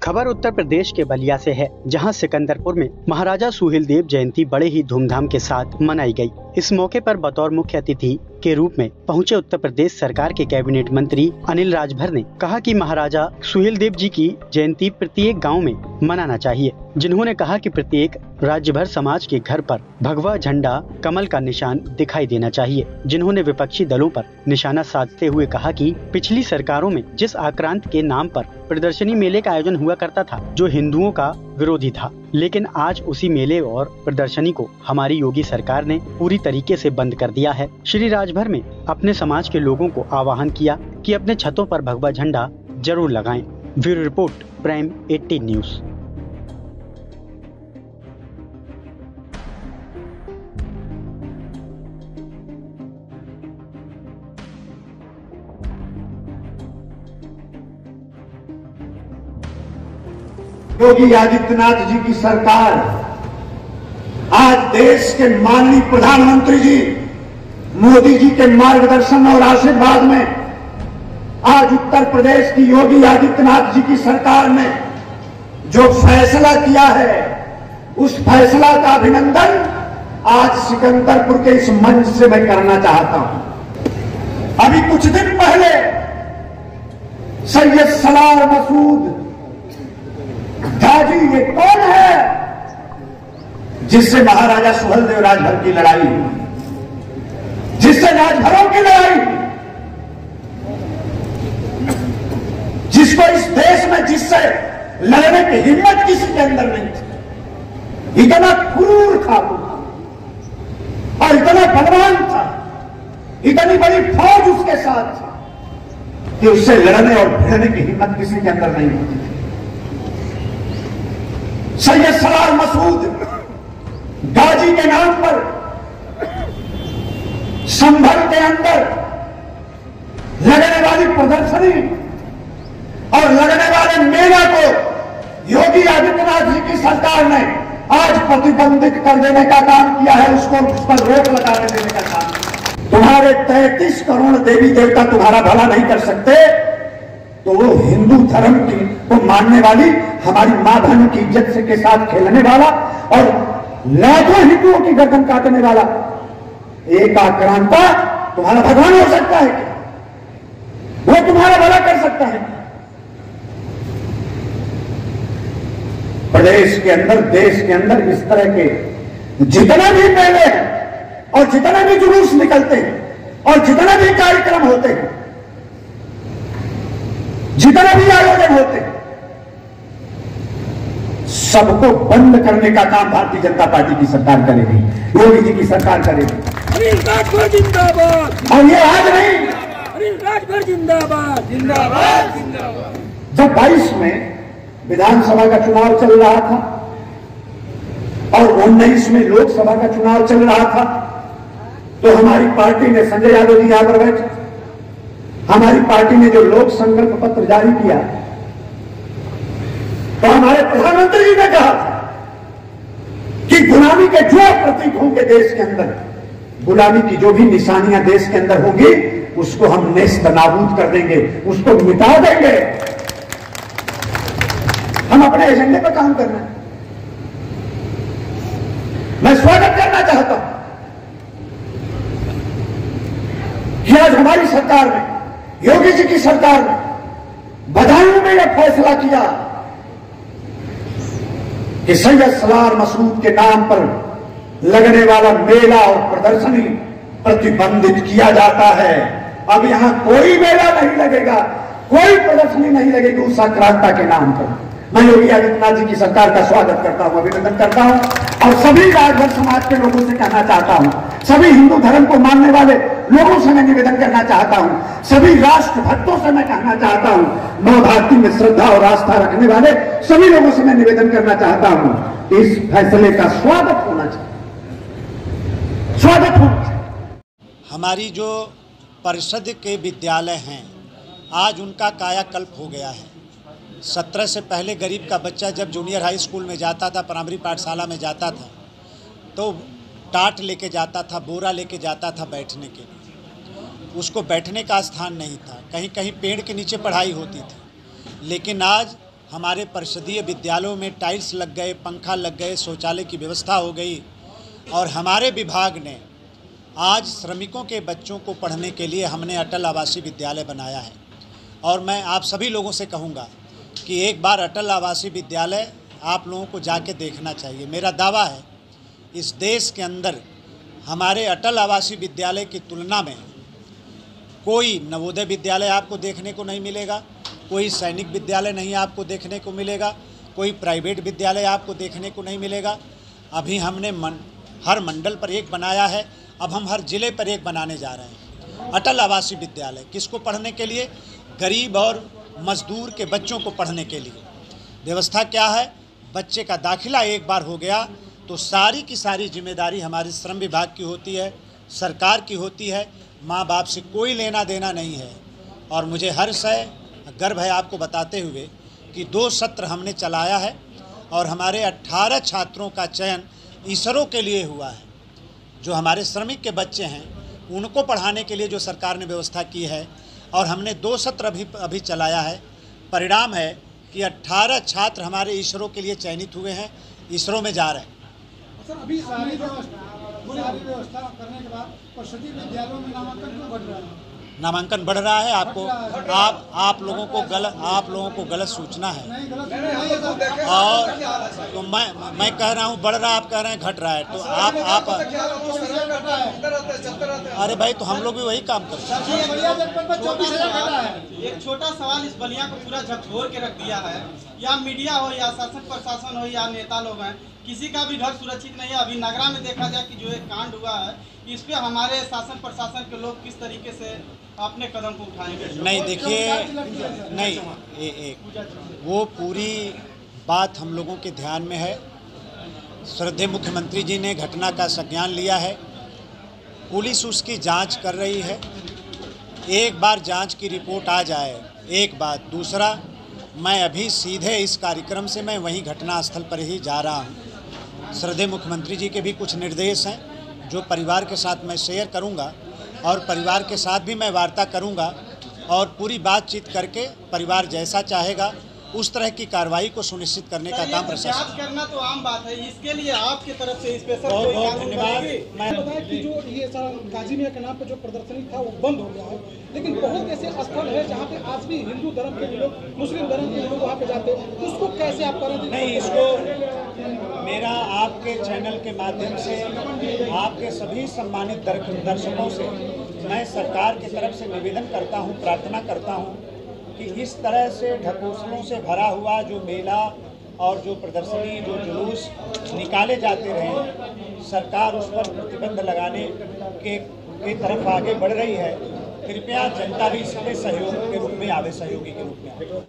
खबर उत्तर प्रदेश के बलिया से है, जहां सिकंदरपुर में महाराजा सुहेलदेव जयंती बड़े ही धूमधाम के साथ मनाई गई। इस मौके पर बतौर मुख्य अतिथि के रूप में पहुंचे उत्तर प्रदेश सरकार के कैबिनेट मंत्री अनिल राजभर ने कहा कि महाराजा सुहेलदेव जी की जयंती प्रत्येक गांव में मनाना चाहिए। जिन्होंने कहा कि प्रत्येक राज्य भर समाज के घर पर भगवा झंडा कमल का निशान दिखाई देना चाहिए। जिन्होंने विपक्षी दलों पर निशाना साधते हुए कहा कि पिछली सरकारों में जिस आक्रांत के नाम पर प्रदर्शनी मेले का आयोजन हुआ करता था, जो हिंदुओं का विरोधी था, लेकिन आज उसी मेले और प्रदर्शनी को हमारी योगी सरकार ने पूरी तरीके से बंद कर दिया है। श्री राजभर में अपने समाज के लोगों को आह्वान किया कि अपने छतों पर भगवा झंडा जरूर लगाएं। Bureau report, prime 18 news. Yogi Adityanath ji की सरकार आज देश के माननीय प्रधानमंत्री जी मोदी जी के मार्गदर्शन और आशीर्वाद में आज उत्तर प्रदेश की योगी आदित्यनाथ जी की सरकार ने जो फैसला किया है, उस फैसला का अभिनंदन आज सिकंदरपुर के इस मंच से मैं करना चाहता हूं। अभी कुछ दिन पहले सैयद सलार मसूद गाजी, ये कौन है जिससे महाराजा सुहेलदेव राजभर की लड़ाई हुई, जिससे राजभरों की लड़ाई हुई, जिसको इस देश में जिससे लड़ने की हिम्मत किसी के अंदर नहीं थी। इतना क्रूर था और इतना बलवान था, इतनी बड़ी फौज उसके साथ थी कि उससे लड़ने और भिड़ने की हिम्मत किसी के अंदर नहीं होती थी। सैयद सलार मसूद गाजी के नाम पर संभल के अंदर लगने वाली प्रदर्शनी और लगने वाले मेला को योगी आदित्यनाथ जी की सरकार ने आज प्रतिबंधित कर देने का काम किया है, उसको उस पर रोक लगा देने का काम किया। तुम्हारे 33 करोड़ देवी देवता तुम्हारा भला नहीं कर सकते, तो वो हिंदू धर्म की को मानने वाली हमारी मां बहन की इज्जत से के साथ खेलने वाला और लाखों हिंदुओं की गर्दन काटने वाला एक आक्रांता तुम्हारा भगवान हो सकता है क्या? वो तुम्हारा भला कर सकता है? प्रदेश के अंदर, देश के अंदर इस तरह के जितना भी मेले हैं और जितना भी जुलूस निकलते हैं और जितना भी कार्यक्रम होते हैं, जितना भी आयोजन होते हैं, सबको बंद करने का काम भारतीय जनता पार्टी की सरकार करेगी, योगी जी की सरकार करेगी। राजभर जिंदाबाद। और ये आज नहीं, राजभर जिंदाबाद जिंदाबाद जिंदाबाद। जब 22 में विधानसभा का चुनाव चल रहा था और 19 में लोकसभा का चुनाव चल रहा था, तो हमारी पार्टी ने, संजय यादव जी यहां पर बैठे, हमारी पार्टी ने जो लोक संकल्प पत्र जारी किया, तो हमारे प्रधानमंत्री जी ने कहा कि गुलामी के जो प्रतीक होंगे देश के अंदर, गुलामी की जो भी निशानियां देश के अंदर होंगी, उसको हम नेस्त नाबूद कर देंगे, उसको मिटा देंगे। हम अपने एजेंडे पर काम करना है। मैं स्वागत करना चाहता हूं कि आज हमारी सरकार ने, योगी जी की सरकार ने बदायूं में यह फैसला किया कि सैयद सलार मसूद के नाम पर लगने वाला मेला और प्रदर्शनी प्रतिबंधित किया जाता है। अब यहां कोई मेला नहीं लगेगा, कोई प्रदर्शनी नहीं लगेगी उस आक्रांता के नाम पर। मैं योगी आदित्यनाथ जी की सरकार का स्वागत करता हूं, अभिनंदन करता हूं और सभी राजभर समाज के लोगों से कहना चाहता हूं, सभी हिंदू धर्म को मानने वाले लोगों से मैं निवेदन करना चाहता हूं, सभी राष्ट्र भक्तों से मैं कहना चाहता हूं, मां भारती में श्रद्धा और आस्था रखने वाले सभी लोगों से मैं निवेदन करना चाहता हूं कि इस फैसले का स्वागत होना चाहिए, स्वागत होना चाहिए। हमारी जो परिषद के विद्यालय हैं, आज उनका कायाकल्प हो गया है। 17 से पहले गरीब का बच्चा जब जूनियर हाई स्कूल में जाता था, प्राइमरी पाठशाला में जाता था, तो टाट लेके जाता था, बोरा लेके जाता था बैठने के लिए। उसको बैठने का स्थान नहीं था, कहीं कहीं पेड़ के नीचे पढ़ाई होती थी। लेकिन आज हमारे परिषदीय विद्यालयों में टाइल्स लग गए, पंखा लग गए, शौचालय की व्यवस्था हो गई और हमारे विभाग ने आज श्रमिकों के बच्चों को पढ़ने के लिए हमने अटल आवासीय विद्यालय बनाया है। और मैं आप सभी लोगों से कहूँगा कि एक बार अटल आवासीय विद्यालय आप लोगों को जाके देखना चाहिए। मेरा दावा है इस देश के अंदर हमारे अटल आवासीय विद्यालय की तुलना में कोई नवोदय विद्यालय आपको देखने को नहीं मिलेगा, कोई सैनिक विद्यालय नहीं आपको देखने को मिलेगा, कोई प्राइवेट विद्यालय आपको देखने को नहीं मिलेगा। अभी हमने हर मंडल पर एक बनाया है, अब हम हर जिले पर एक बनाने जा रहे हैं। अटल आवासीय विद्यालय किसको पढ़ने के लिए? गरीब और मजदूर के बच्चों को पढ़ने के लिए। व्यवस्था क्या है? बच्चे का दाखिला एक बार हो गया तो सारी की सारी जिम्मेदारी हमारे श्रम विभाग की होती है, सरकार की होती है, माँ बाप से कोई लेना देना नहीं है। और मुझे हर्ष है, गर्व है आपको बताते हुए कि 2 सत्र हमने चलाया है और हमारे 18 छात्रों का चयन इसरो के लिए हुआ है। जो हमारे श्रमिक के बच्चे हैं उनको पढ़ाने के लिए जो सरकार ने व्यवस्था की है और हमने 2 सत्र अभी चलाया है। परिणाम है कि 18 छात्र हमारे इसरो के लिए चयनित हुए हैं, इसरो में जा रहे हैं। सर, अभी सारी व्यवस्था करने के बाद परिषदीय विद्यालयों में नामांकन क्यों बढ़ रहा है? नामांकन बढ़ रहा है। आप लोगों को गलत सूचना है। और तो मैं कह रहा हूँ बढ़ रहा है, आप कह रहे हैं घट रहा है। तो आप अरे भाई, तो हम लोग भी वही काम करते हैं। एक छोटा सवाल इस बलिया को पूरा झकझोर के रख दिया है। या मीडिया हो या शासन प्रशासन हो या नेता लोग हैं, किसी का भी घर सुरक्षित नहीं है। अभी नगरा में देखा जाए कि जो एक कांड हुआ है, इस पे हमारे शासन प्रशासन के लोग किस तरीके से अपने कदम को उठाएंगे? नहीं, देखिए, नहीं, वो पूरी बात हम लोगों के ध्यान में है। श्रद्धेय मुख्यमंत्री जी ने घटना का संज्ञान लिया है, पुलिस उसकी जांच कर रही है। एक बार जांच की रिपोर्ट आ जाए, एक बात। दूसरा, मैं अभी सीधे इस कार्यक्रम से मैं वहीं घटनास्थल पर ही जा रहा हूँ। श्रद्धेय मुख्यमंत्री जी के भी कुछ निर्देश हैं जो परिवार के साथ मैं शेयर करूँगा और परिवार के साथ भी मैं वार्ता करूँगा और पूरी बातचीत करके परिवार जैसा चाहेगा उस तरह की कार्रवाई को सुनिश्चित करने का काम प्रशासन करना तो आम बात है। इसके लिए आपकी तरफ से स्पेशल बहुत बहुत धन्यवाद। मैं बताया कि जो ये गाजी मियां के नाम पे जो प्रदर्शनी था वो बंद हो गया है, लेकिन बहुत ऐसे स्थल है जहाँ पे आज भी हिंदू धर्म के लोग, मुस्लिम धर्म के लोग वहाँ पे जाते हैं। उसको कैसे आप करें? नहीं, इसको मेरा आपके चैनल के माध्यम से आपके सभी सम्मानित दर्शकों से मैं सरकार की तरफ से निवेदन करता हूँ, प्रार्थना करता हूँ कि इस तरह से ढकोसलों से भरा हुआ जो मेला और जो प्रदर्शनी, जो जुलूस निकाले जाते रहे, सरकार उस पर प्रतिबंध लगाने के तरफ आगे बढ़ रही है। कृपया जनता भी इसमें सहयोग के रूप में आवे, सहयोगी के रूप में आवे।